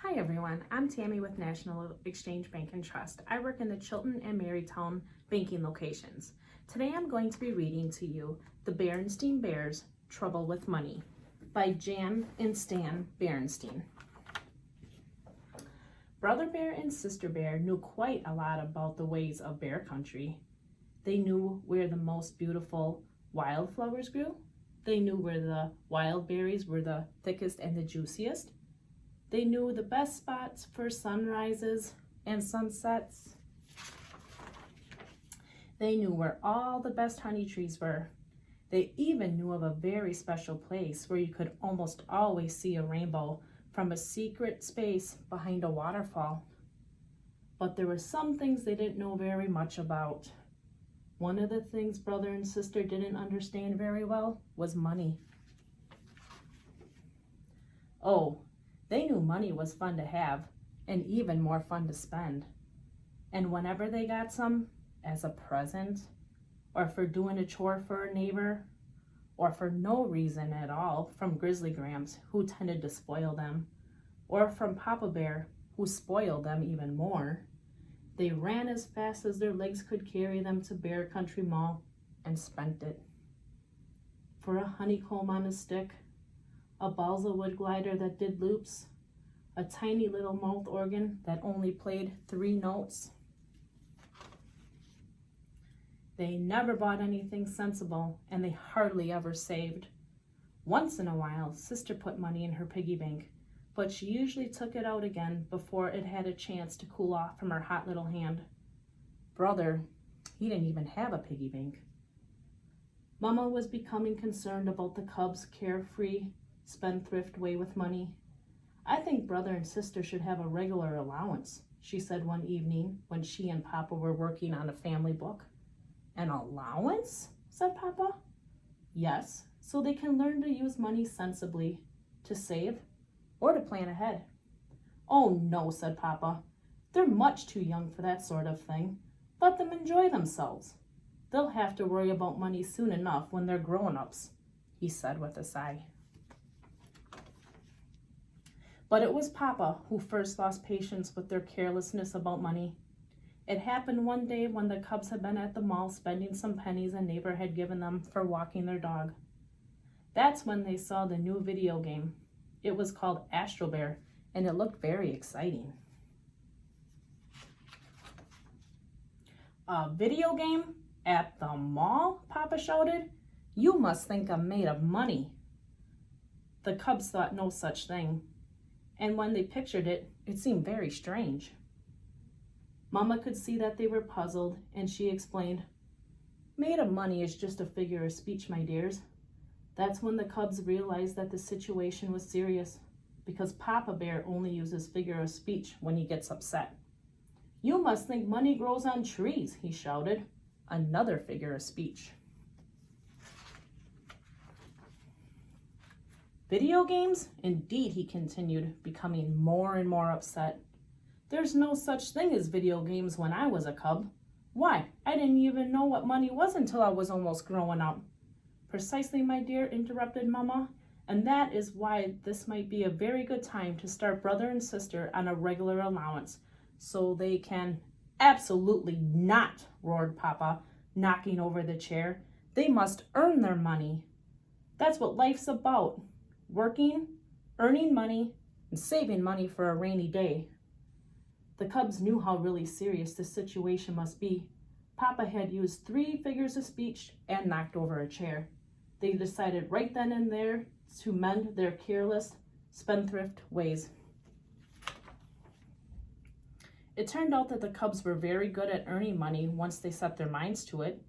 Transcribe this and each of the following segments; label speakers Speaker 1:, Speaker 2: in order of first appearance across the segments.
Speaker 1: Hi everyone, I'm Tammy with National Exchange Bank and Trust. I work in the Chilton and Marytown banking locations. Today I'm going to be reading to you The Berenstain Bears, Trouble with Money by Jan and Stan Berenstain. Brother Bear and Sister Bear knew quite a lot about the ways of bear country. They knew where the most beautiful wildflowers grew. They knew where the wild berries were the thickest and the juiciest. They knew the best spots for sunrises and sunsets. They knew where all the best honey trees were. They even knew of a very special place where you could almost always see a rainbow from a secret space behind a waterfall. But there were some things they didn't know very much about. One of the things brother and sister didn't understand very well was money. Oh, they knew money was fun to have and even more fun to spend. And whenever they got some as a present, or for doing a chore for a neighbor, or for no reason at all from Grizzly Grams, who tended to spoil them, or from Papa Bear, who spoiled them even more, they ran as fast as their legs could carry them to Bear Country Mall and spent it. For a honeycomb on a stick, a balsa wood glider that did loops, a tiny little mouth organ that only played 3 notes. They never bought anything sensible, and they hardly ever saved. Once in a while, Sister put money in her piggy bank, but she usually took it out again before it had a chance to cool off from her hot little hand. Brother, he didn't even have a piggy bank. Mama was becoming concerned about the cubs' carefree, spendthrift way with money. I think brother and sister should have a regular allowance, she said one evening when she and Papa were working on a family book. An allowance? Said Papa. Yes, so they can learn to use money sensibly, to save, or to plan ahead. Oh no, said Papa. They're much too young for that sort of thing. Let them enjoy themselves. They'll have to worry about money soon enough when they're grown-ups, he said with a sigh. But it was Papa who first lost patience with their carelessness about money. It happened one day when the cubs had been at the mall spending some pennies a neighbor had given them for walking their dog. That's when they saw the new video game. It was called Astro Bear, and it looked very exciting. A video game? At the mall? Papa shouted. You must think I'm made of money. The cubs thought no such thing, and when they pictured it, it seemed very strange. Mama could see that they were puzzled, and she explained, Made of money is just a figure of speech, my dears. That's when the cubs realized that the situation was serious, because Papa Bear only uses figure of speech when he gets upset. You must think money grows on trees, he shouted. Another figure of speech. Video games? Indeed, he continued, becoming more and more upset. There's no such thing as video games when I was a cub. Why, I didn't even know what money was until I was almost growing up. Precisely, my dear, interrupted Mama, and that is why this might be a very good time to start brother and sister on a regular allowance, so they can... Absolutely not, roared Papa, knocking over the chair. They must earn their money. That's what life's about. Working, earning money, and saving money for a rainy day. The cubs knew how really serious the situation must be. Papa had used 3 figures of speech and knocked over a chair. They decided right then and there to mend their careless, spendthrift ways. It turned out that the cubs were very good at earning money once they set their minds to it.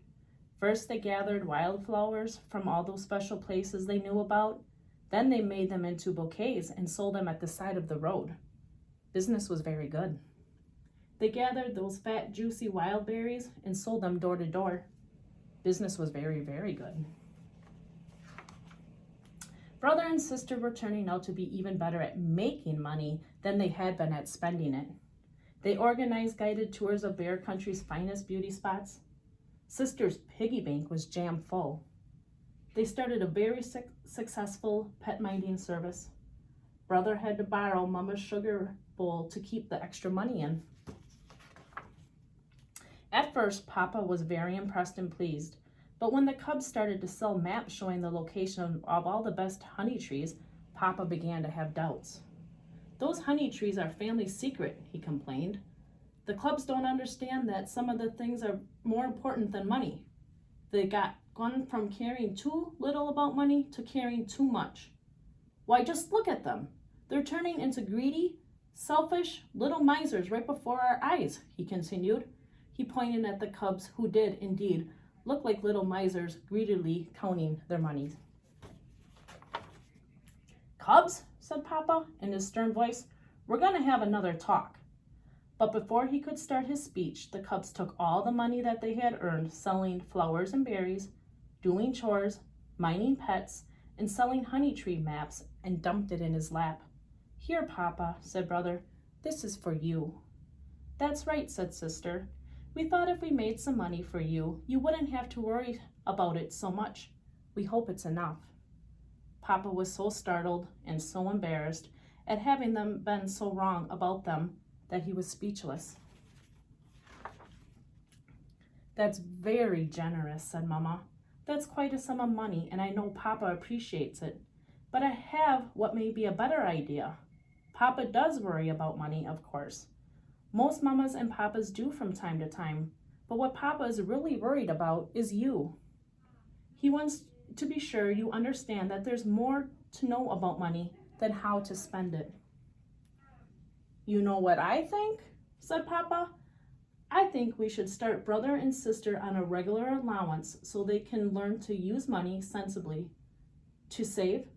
Speaker 1: First, they gathered wildflowers from all those special places they knew about. Then they made them into bouquets and sold them at the side of the road. Business was very good. They gathered those fat, juicy wild berries and sold them door to door. Business was very, very good. Brother and sister were turning out to be even better at making money than they had been at spending it. They organized guided tours of Bear Country's finest beauty spots. Sister's piggy bank was jam full. They started a very successful pet minding service. Brother had to borrow Mama's sugar bowl to keep the extra money in. At first, Papa was very impressed and pleased, but when the cubs started to sell maps showing the location of all the best honey trees, Papa began to have doubts. "Those honey trees are family secret," he complained. "The clubs don't understand that some of the things are more important than money. They got gone from caring too little about money to caring too much. Why, just look at them. They're turning into greedy, selfish little misers right before our eyes," he continued. He pointed at the cubs, who did, indeed, look like little misers greedily counting their money. "Cubs," said Papa in his stern voice, "we're going to have another talk." But before he could start his speech, the cubs took all the money that they had earned selling flowers and berries, doing chores, mining pets, and selling honey tree maps, and dumped it in his lap. "Here, Papa," said Brother, "this is for you." "That's right," said Sister. "We thought if we made some money for you, you wouldn't have to worry about it so much. We hope it's enough." Papa was so startled and so embarrassed at having them been so wrong about them that he was speechless. "That's very generous," said Mama. "That's quite a sum of money, and I know Papa appreciates it. But I have what may be a better idea. Papa does worry about money, of course. Most mamas and papas do from time to time, but what Papa is really worried about is you. He wants to be sure you understand that there's more to know about money than how to spend it." "You know what I think?" said Papa. "I think we should start Brother and Sister on a regular allowance so they can learn to use money sensibly, to save,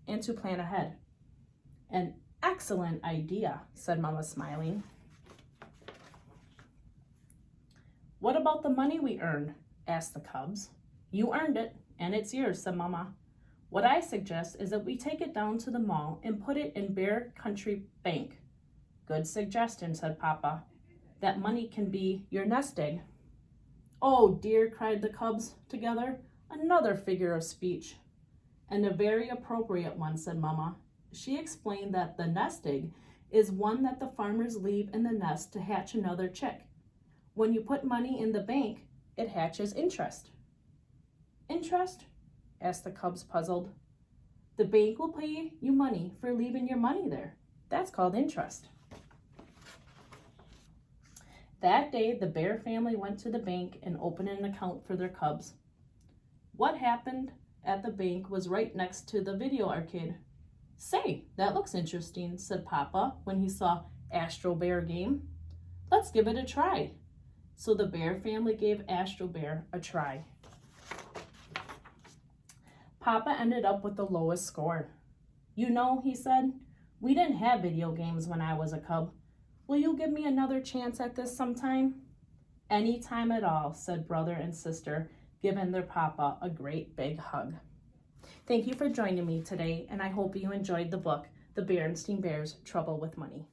Speaker 1: and to plan ahead." "An excellent idea," said Mama, smiling. "What about the money we earned?" asked the cubs. "You earned it, and it's yours," said Mama. "What I suggest is that we take it down to the mall and put it in Bear Country Bank." "Good suggestion," said Papa. "That money can be your nest egg." "Oh dear," cried the cubs together. "Another figure of speech." "And a very appropriate one," said Mama. She explained that the nest egg is one that the farmers leave in the nest to hatch another chick. When you put money in the bank, it hatches interest. "Interest?" asked the cubs, puzzled. "The bank will pay you money for leaving your money there. That's called interest." That day, the Bear family went to the bank and opened an account for their cubs. What happened at the bank was right next to the video arcade. "Say, that looks interesting," said Papa when he saw Astro Bear game. "Let's give it a try." So the Bear family gave Astro Bear a try. Papa ended up with the lowest score. "You know," he said, "we didn't have video games when I was a cub. Will you give me another chance at this sometime?" "Any time at all," said Brother and Sister, giving their Papa a great big hug. Thank you for joining me today, and I hope you enjoyed the book, The Berenstain Bears' Trouble with Money.